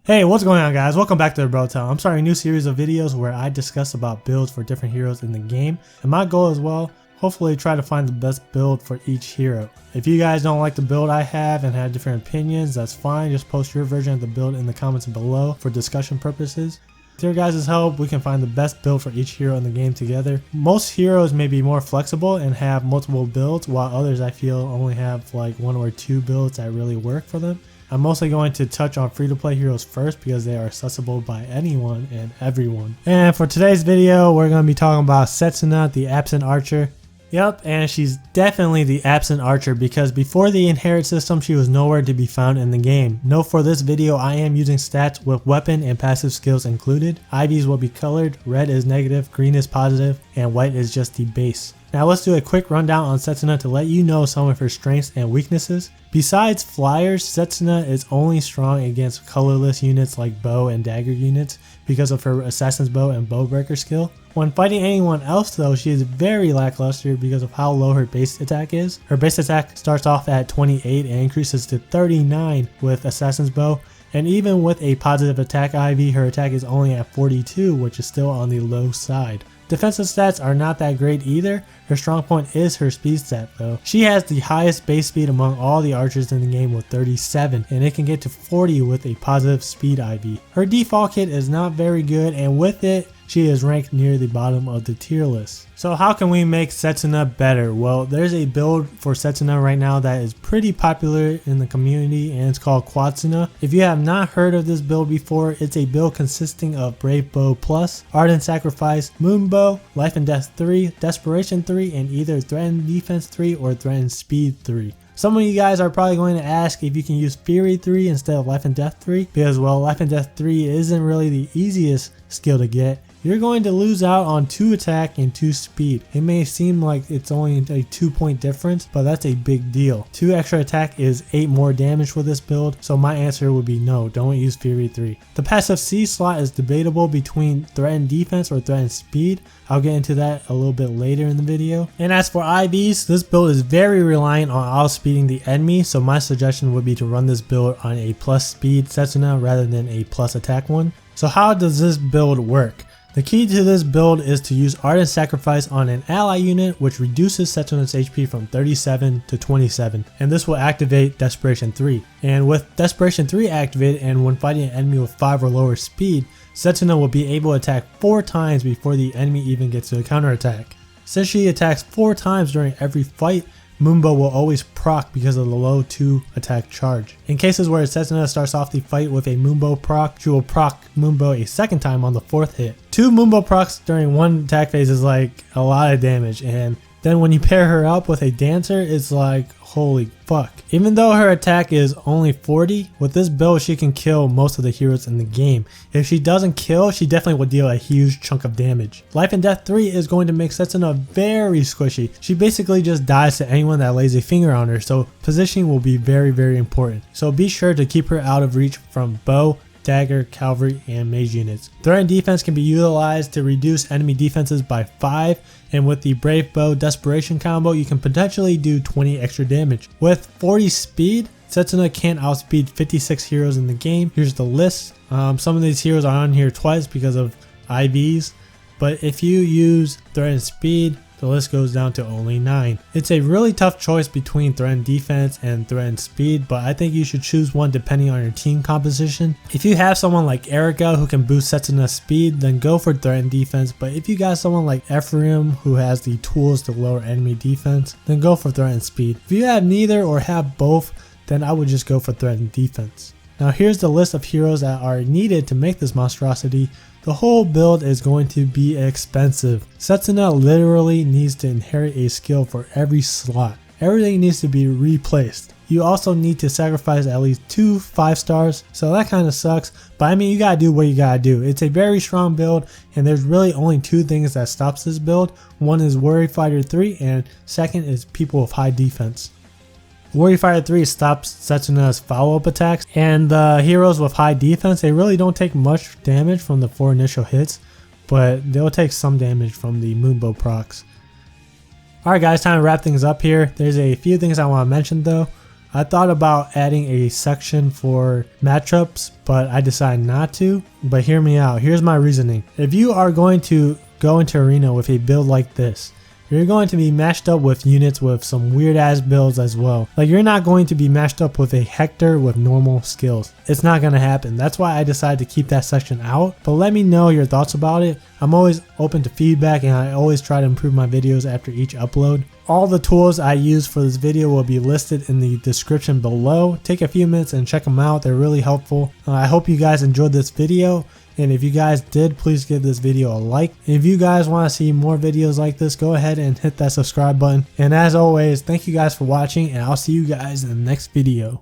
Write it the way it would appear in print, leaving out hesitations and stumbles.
Hey, what's going on guys? Welcome back to the Brotel. I'm starting a new series of videos where I discuss about builds for different heroes in the game. And my goal as well, hopefully try to find the best build for each hero. If you guys don't like the build I have and have different opinions, that's fine. Just post your version of the build in the comments below for discussion purposes. With your guys' help, we can find the best build for each hero in the game together. Most heroes may be more flexible and have multiple builds, while others I feel only have like one or two builds that really work for them. I'm mostly going to touch on free-to-play heroes first because they are accessible by anyone and everyone. And for today's video, we're going to be talking about Setsuna, the absent archer. Yep, and she's definitely the absent archer because before the inherit system, she was nowhere to be found in the game. Note for this video, I am using stats with weapon and passive skills included. IVs will be colored, red is negative, green is positive, and white is just the base. Now let's do a quick rundown on Setsuna to let you know some of her strengths and weaknesses. Besides flyers, Setsuna is only strong against colorless units like bow and dagger units because of her assassin's bow and bow breaker skill. When fighting anyone else though, she is very lackluster because of how low her base attack is. Her base attack starts off at 28 and increases to 39 with assassin's bow. And even with a positive attack IV, her attack is only at 42, which is still on the low side. Defensive stats are not that great either. Her strong point is her speed stat though. She has the highest base speed among all the archers in the game with 37, and it can get to 40 with a positive speed IV. Her default kit is not very good, and with it, she is ranked near the bottom of the tier list. So how can we make Setsuna better? Well, there's a build for Setsuna right now that is pretty popular in the community, and it's called Quadsuna. If you have not heard of this build before, it's a build consisting of Brave Bow Plus, Ardent Sacrifice, Moon Bow, Life and Death 3, Desperation 3, and either Threatened Defense 3 or Threatened Speed 3. Some of you guys are probably going to ask if you can use Fury 3 instead of Life and Death 3 because, well, Life and Death 3 isn't really the easiest skill to get. You're going to lose out on 2 attack and 2 speed. It may seem like it's only a 2-point difference, but that's a big deal. 2 extra attack is 8 more damage with this build, so my answer would be no, don't use Fury 3. The passive C slot is debatable between Threatened Defense or Threatened Speed. I'll get into that a little bit later in the video. And as for IVs, this build is very reliant on outspeeding the enemy, so my suggestion would be to run this build on a plus speed Setsuna rather than a plus attack one. So how does this build work? The key to this build is to use Ardent Sacrifice on an ally unit, which reduces Setsuna's HP from 37 to 27, and this will activate Desperation 3. And with Desperation 3 activated and when fighting an enemy with 5 or lower speed, Setsuna will be able to attack 4 times before the enemy even gets to a counterattack. Since she attacks 4 times during every fight, Moonbow will always proc because of the low 2 attack charge. In cases where Setsuna starts off the fight with a Moonbow proc, she will proc Moonbow a second time on the 4th hit. 2 Moonbow procs during one attack phase is like a lot of damage, and then when you pair her up with a dancer, it's like holy fuck. Even though her attack is only 40, with this build she can kill most of the heroes in the game. If she doesn't kill, she definitely will deal a huge chunk of damage. Life and Death 3 is going to make Setsuna very squishy. She basically just dies to anyone that lays a finger on her, so positioning will be very important. So be sure to keep her out of reach from bow, dagger, cavalry, and mage units. Threatened defense can be utilized to reduce enemy defenses by 5, and with the Brave Bow Desperation combo, you can potentially do 20 extra damage. With 40 speed, Setsuna can outspeed 56 heroes in the game. Here's the list. Some of these heroes are on here twice because of IVs, but if you use Threatened Speed, the list goes down to only 9. It's a really tough choice between Threatened Defense and Threatened Speed, but I think you should choose one depending on your team composition. If you have someone like Erica who can boost Setsuna's speed, then go for Threatened Defense, but if you got someone like Ephraim who has the tools to lower enemy defense, then go for Threatened Speed. If you have neither or have both, then I would just go for Threatened Defense. Now here's the list of heroes that are needed to make this monstrosity. The whole build is going to be expensive. Setsuna literally needs to inherit a skill for every slot. Everything needs to be replaced. You also need to sacrifice at least 2 5 stars, so that kind of sucks, but I mean you gotta do what you gotta do. It's a very strong build, and there's really only 2 things that stops this build. One is Warrior Fighter 3, and second is people with high defense. Warrior Fighter 3 stops Setsuna's follow-up attacks, and the heroes with high defense, they really don't take much damage from the 4 initial hits, but they'll take some damage from the Moonbow procs. Alright guys, time to wrap things up here. There's a few things I want to mention though. I thought about adding a section for matchups, but I decided not to. But hear me out. Here's my reasoning. If you are going to go into arena with a build like this, you're going to be matched up with units with some weird ass builds as well. Like, you're not going to be matched up with a Hector with normal skills. It's not going to happen. That's why I decided to keep that section out. But let me know your thoughts about it. I'm always open to feedback, and I always try to improve my videos after each upload. All the tools I use for this video will be listed in the description below. Take a few minutes and check them out. They're really helpful. I hope you guys enjoyed this video. And if you guys did, please give this video a like. If you guys want to see more videos like this, go ahead and hit that subscribe button. And as always, thank you guys for watching, and I'll see you guys in the next video.